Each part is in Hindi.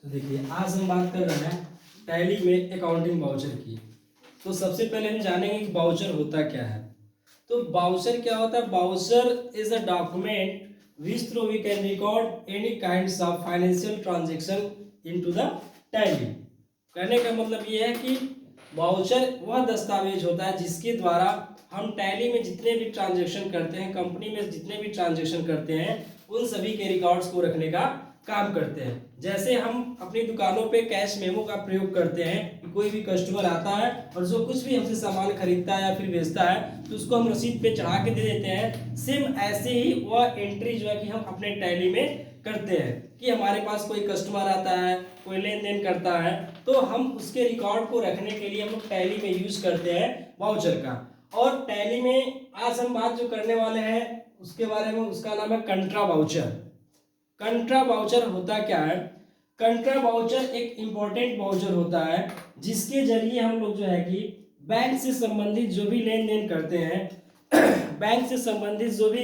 तो देखिए आज हम बात कर रहे हैं टैली में अकाउंटिंग वाउचर की। तो सबसे पहले हम जानेंगे कि वाउचर होता क्या है। तो वाउचर क्या होता है? Voucher is a document which through we can record any kinds of financial transaction into the Tally. कहने का मतलब ये है कि वाउचर वह दस्तावेज होता है जिसके द्वारा हम टैली में जितने भी ट्रांजेक्शन करते हैं, कंपनी में जितने भी ट्रांजेक्शन करते हैं, उन सभी के रिकॉर्ड्स को रखने का काम करते हैं। जैसे हम अपनी दुकानों पे कैश मेमो का प्रयोग करते हैं कि कोई भी कस्टमर आता है और जो कुछ भी हमसे सामान खरीदता है या फिर बेचता है तो उसको हम रसीद पे चढ़ा के दे देते हैं। सेम ऐसे ही वह एंट्री जो है कि हम अपने टैली में करते हैं कि हमारे पास कोई कस्टमर आता है, कोई लेन देन करता है, तो हम उसके रिकॉर्ड को रखने के लिए हम लोग टैली में यूज करते हैं वाउचर का। और टैली में आज हम बात जो करने वाले हैं उसके बारे में, उसका नाम है कंट्रा वाउचर। कंट्रा वाउचर होता क्या है? कंट्रा वाउचर एक इंपॉर्टेंट वाउचर होता है जिसके जरिए हम लोग जो है कि बैंक से संबंधित जो भी लेन देन करते हैं बैंक से संबंधित जो भी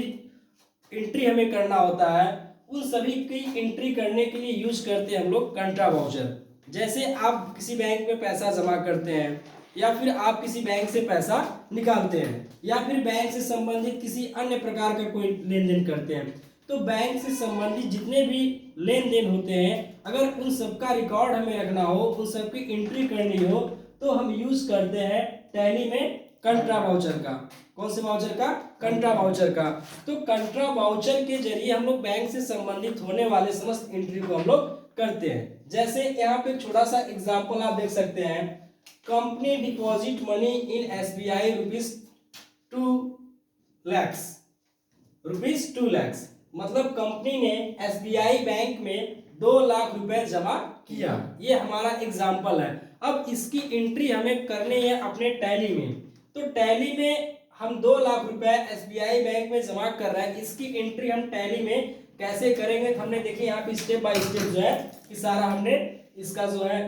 एंट्री हमें करना होता है उन सभी की एंट्री करने के लिए यूज करते हैं हम लोग कंट्रा वाउचर। जैसे आप किसी बैंक में पैसा जमा करते हैं या फिर आप किसी बैंक से पैसा निकालते हैं या फिर बैंक से संबंधित किसी अन्य प्रकार का कोई लेन देन करते हैं, तो बैंक से संबंधित जितने भी लेन देन होते हैं अगर उन सबका रिकॉर्ड हमें रखना हो, उन सबकी एंट्री करनी हो, तो हम यूज करते हैं टैली में कंट्रा वाउचर का। कौन से वाउचर का? कंट्रा वाउचर का। तो कंट्रा वाउचर के जरिए हम लोग बैंक से संबंधित होने वाले समस्त एंट्री को हम लोग करते हैं। जैसे यहाँ पे छोटा सा एग्जांपल आप देख सकते हैं, company deposit money in SBI rupees 2 lakhs, मतलब कंपनी ने एसबीआई बैंक में 2 लाख रुपए जमा किया। ये हमारा एग्जाम्पल है। अब इसकी एंट्री हमें करनी है अपने टैली में। तो टैली में हम 2 लाख रुपए एसबीआई बैंक में जमा कर रहे हैं, इसकी एंट्री हम टैली में कैसे करेंगे? तो हमने देखिए यहाँ पे स्टेप बाय स्टेप जो है कि सारा हमने इसका जो है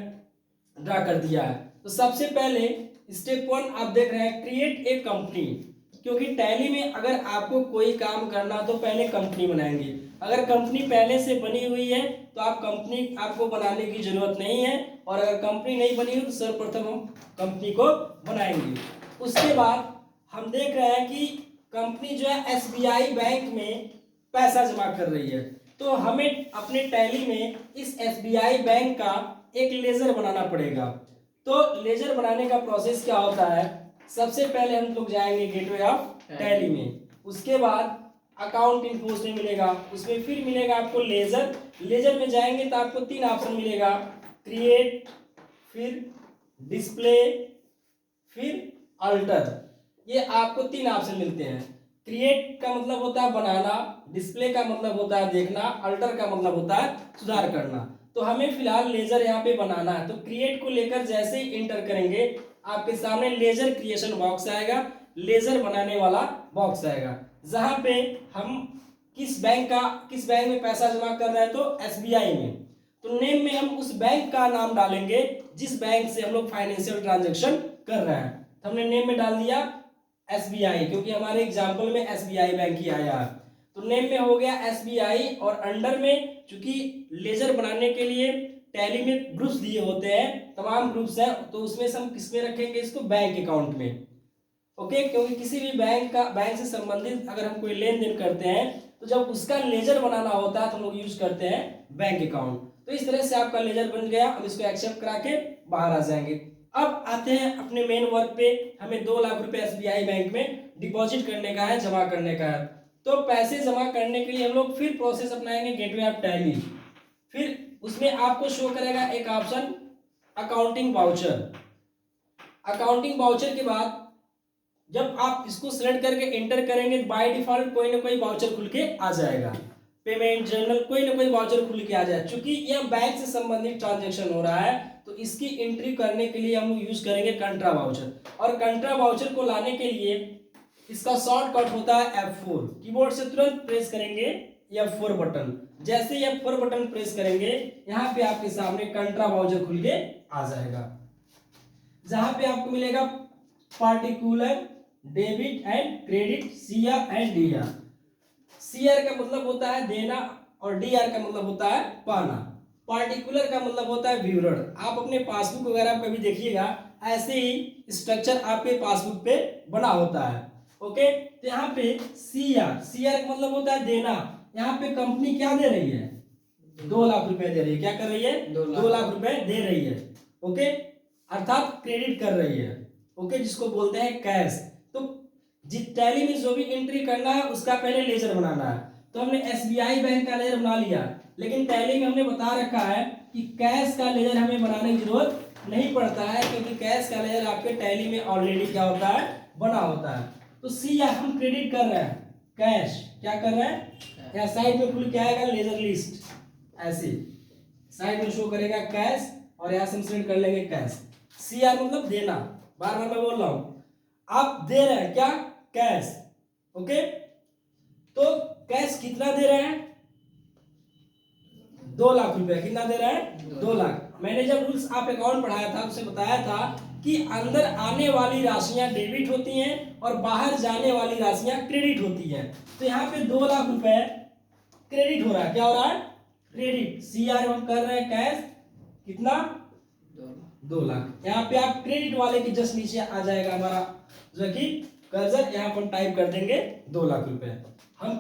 ड्रा कर दिया है। तो सबसे पहले स्टेप 1 आप देख रहे हैं, क्रिएट ए कंपनी। क्योंकि टैली में अगर आपको कोई काम करना तो पहले कंपनी बनाएंगे। अगर कंपनी पहले से बनी हुई है तो आप कंपनी आपको बनाने की जरूरत नहीं है, और अगर कंपनी नहीं बनी हुई तो सर्वप्रथम हम कंपनी को बनाएंगे। उसके बाद हम देख रहे हैं कि कंपनी जो है एसबीआई बैंक में पैसा जमा कर रही है, तो हमें अपने टैली में इस एसबीआई बैंक का एक लेजर बनाना पड़ेगा। तो लेजर बनाने का प्रोसेस क्या होता है? सबसे पहले हम लोग जाएंगे गेटवे ऑफ टैली में, उसके बाद अकाउंट इन्फो में मिलेगा, उसमें फिर मिलेगा आपको लेजर। लेजर में जाएंगे तो आपको 3 ऑप्शन मिलेगा, क्रिएट, फिर डिस्प्ले, फिर अल्टर। ये आपको 3 ऑप्शन मिलते हैं। क्रिएट का मतलब होता है बनाना, डिस्प्ले का मतलब होता है देखना, अल्टर का मतलब होता है सुधार करना। तो हमें फिलहाल लेजर यहाँ पे बनाना है, तो क्रिएट को लेकर जैसे ही इंटर करेंगे आपके सामने लेजर क्रिएशन बॉक्स आएगा, लेजर बनाने वाला बॉक्स आएगा, जहां पे हम किस बैंक में पैसा जमा कर रहे हैं, तो एसबीआई में। तो नेम में हम उस बैंक का नाम डालेंगे जिस बैंक से हम लोग फाइनेंशियल ट्रांजेक्शन कर रहे हैं। तो हमने नेम में डाल दिया एसबीआई, क्योंकि हमारे एग्जाम्पल में एसबीआई बैंक ही आया है। तो नेम में हो गया एसबीआई, और अंडर में चूंकि लेजर बनाने के लिए टैली में ग्रुप्स दिए होते हैं, तमाम ग्रुप्स हैं, तो उसमें से हम किसमें रखेंगे इसको? बैंक अकाउंट में। ओके, क्योंकि किसी भी बैंक से संबंधित अगर हम कोई लेन देन करते हैं तो जब उसका लेजर बनाना होता है तो हम लोग यूज करते हैं बैंक अकाउंट। तो इस तरह से आपका लेजर बन गया। हम इसको एक्सेप्ट करा के बाहर आ जाएंगे। अब आते हैं अपने मेन वर्क पे। हमें 2 लाख रुपए एसबीआई बैंक में डिपॉजिट करने का है, जमा करने का है। तो पैसे जमा करने के लिए हम लोग फिर प्रोसेस अपनाएंगे गेटवे ऑफ टैली। फिर उसमें आपको शो करेगा एक option accounting voucher. Accounting voucher के बाद जब आप इसको सिलेक्ट करके एंटर करेंगे तो बाय डिफॉल्ट कोई ना कोई वाउचर खुल के आ जाएगा, पेमेंट जर्नल, कोई ना कोई वाउचर खुल के आ जाए। चूंकि यह बैंक से संबंधित ट्रांजैक्शन हो रहा है तो इसकी एंट्री करने के लिए हम यूज करेंगे कंट्रा वाउचर। और कंट्रा वाउचर को लाने के लिए इसका शॉर्टकट होता है F4। कीबोर्ड से तुरंत प्रेस करेंगे F4 बटन। जैसे ही F4 बटन प्रेस करेंगे यहाँ पे आपके सामने कंट्रा वाउचर खुल के आ जाएगा, जहां पे आपको मिलेगा particular debit and credit, CR and DR. CR का मतलब होता है देना और डीआर का मतलब होता है पाना। पार्टिकुलर का मतलब होता है विवरण। आप अपने पासबुक वगैरह कभी देखिएगा, ऐसे ही स्ट्रक्चर आपके पासबुक पे बना होता है। ओके, तो यहाँ पे सीआर, सीआर का मतलब होता है देना। यहाँ पे कंपनी क्या दे रही है, 2 लाख रुपए दे रही है। क्या कर रही है, 2 लाख रुपए दे रही है। ओके, अर्थात क्रेडिट कर रही है। ओके, जिसको बोलते हैं कैश। तो जिस टैली में जो भी एंट्री करना है उसका पहले लेजर बनाना है। तो हमने एसबीआई बैंक का लेजर बना लिया, लेकिन टैली में हमने बता रखा है कि कैश का लेजर हमें बनाने की जरूरत नहीं पड़ता है, क्योंकि कैश का लेजर आपके टैली में ऑलरेडी क्या होता है, बना होता है। तो सी या हम क्रेडिट कर रहे हैं कैश, क्या कर रहे हैं, या साइड में खुल क्या आएगा, लेजर लिस्ट, ऐसे साइड में शो करेगा कैश, और यहां से हम सिलेक्ट कर लेंगे कैश। सी आर मतलब देना, बार बार मैं बोल रहा हूं, आप दे रहे हैं क्या, कैश। ओके, तो कैश कितना दे रहे हैं, 2 लाख रुपए। कितना दे रहे हैं, 2 लाख। मैंने जब रूल्स आप अकाउंट पढ़ाया था उसे बताया था कि अंदर आने वाली राशियां डेबिट होती हैं और बाहर जाने वाली राशियां क्रेडिट होती हैं। तो यहाँ पे 2 लाख रुपए क्रेडिट हो रहा है। क्या हो रहा है, क्रेडिट। सीआर हम कर रहे हैं कैश, कितना, 2 लाख। यहाँ पे आप क्रेडिट वाले के जस्ट नीचे आ जाएगा हमारा जो कि कर्जर, यहाँ पर टाइप कर देंगे 2 लाख रुपए। हम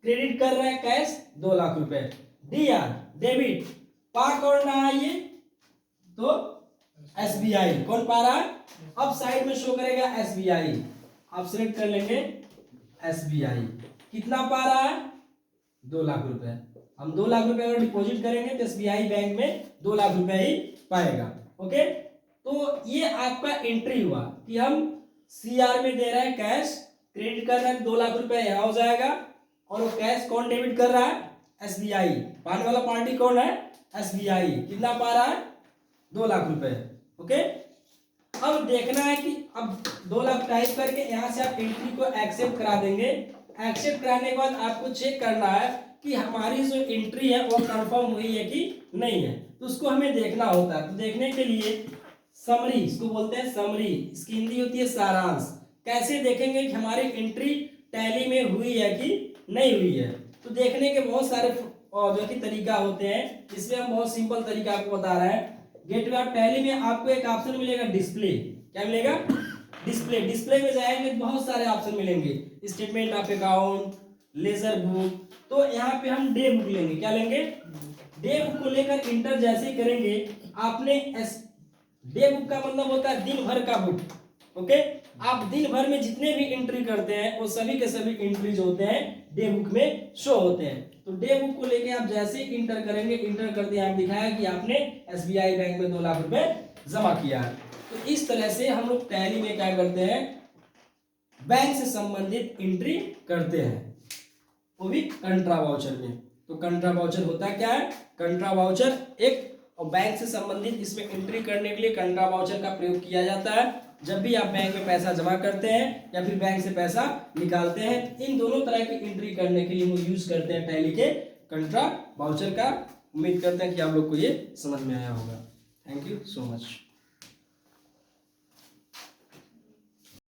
क्रेडिट कर रहे हैं कैश 2 लाख रुपए। डीआर डेबिट, पा कौन रहा है ये, तो एसबीआई। कौन पा रहा है, अब साइड में शो करेगा एसबीआई, आप सिलेक्ट कर लेंगे एसबीआई। कितना पा रहा है, 2 लाख रुपए। हम 2 लाख रुपए अगर डिपॉजिट करेंगे तो एसबीआई बैंक में 2 लाख रुपए ही पाएगा। ओके, तो ये आपका एंट्री हुआ कि हम सीआर में दे रहे हैं कैश, क्रेडिट कर रहे हैं 2 लाख रुपए, यहां हो जाएगा। और वो कैश कौन डेबिट कर रहा है, एसबीआई। पाने वाला पार्टी कौन है, एसबीआई। कितना पा रहा है, 2 लाख रुपए। ओके, अब देखना है कि अब 2 लाख टाइप करके यहां से आप एंट्री को एक्सेप्ट करा देंगे। एक्सेप्ट कराने के बाद आपको चेक करना है कि हमारी जो एंट्री है वो कंफर्म हुई है कि नहीं है, तो उसको हमें देखना होता है। तो देखने के लिए समरी, इसको बोलते हैं समरी, इसकी हिंदी होती है सारांश। कैसे देखेंगे कि हमारी एंट्री टैली में हुई है कि नहीं हुई है, तो देखने के बहुत सारे जो कि तरीका होते हैं। इसमें हम बहुत सिंपल तरीका आपको बता रहे हैं। गेटवे ऑफ टैली में आपको एक ऑप्शन मिलेगा डिस्प्ले। क्या मिलेगा, डिस्प्ले। डिस्प्ले में जाएंगे बहुत सारे ऑप्शन मिलेंगे, statement of account, laser book. तो यहाँ पे हम डे बुक लेंगे। क्या लेंगे, डे बुक को लेकर इंटर जैसे ही करेंगे आपने डे बुक का मतलब होता है दिन भर का बुक। ओके, आप दिन भर में जितने भी एंट्री करते हैं वो सभी के सभी एंट्री जो होते हैं डे बुक में शो होते हैं। तो डे बुक को लेके आप जैसे ही इंटर करेंगे, इंटर कर दिया, आप दिखाया कि आपने एसबीआई बैंक में 2 लाख रुपए जमा किया है। तो इस तरह से हम लोग टैली में क्या करते हैं, बैंक से संबंधित एंट्री करते हैं, वो भी कंट्रा वाउचर में। तो कंट्रा वाउचर होता क्या है, कंट्रा वाउचर एक और बैंक से संबंधित इसमें एंट्री करने के लिए कंट्रा वाउचर का प्रयोग किया जाता है। जब भी आप बैंक में पैसा जमा करते हैं या फिर बैंक से पैसा निकालते हैं, इन दोनों तरह की एंट्री करने के लिए हम यूज करते हैं टैली के कंट्रा वाउचर का। उम्मीद करते हैं कि आप लोग को ये समझ में आया होगा। Thank you so much.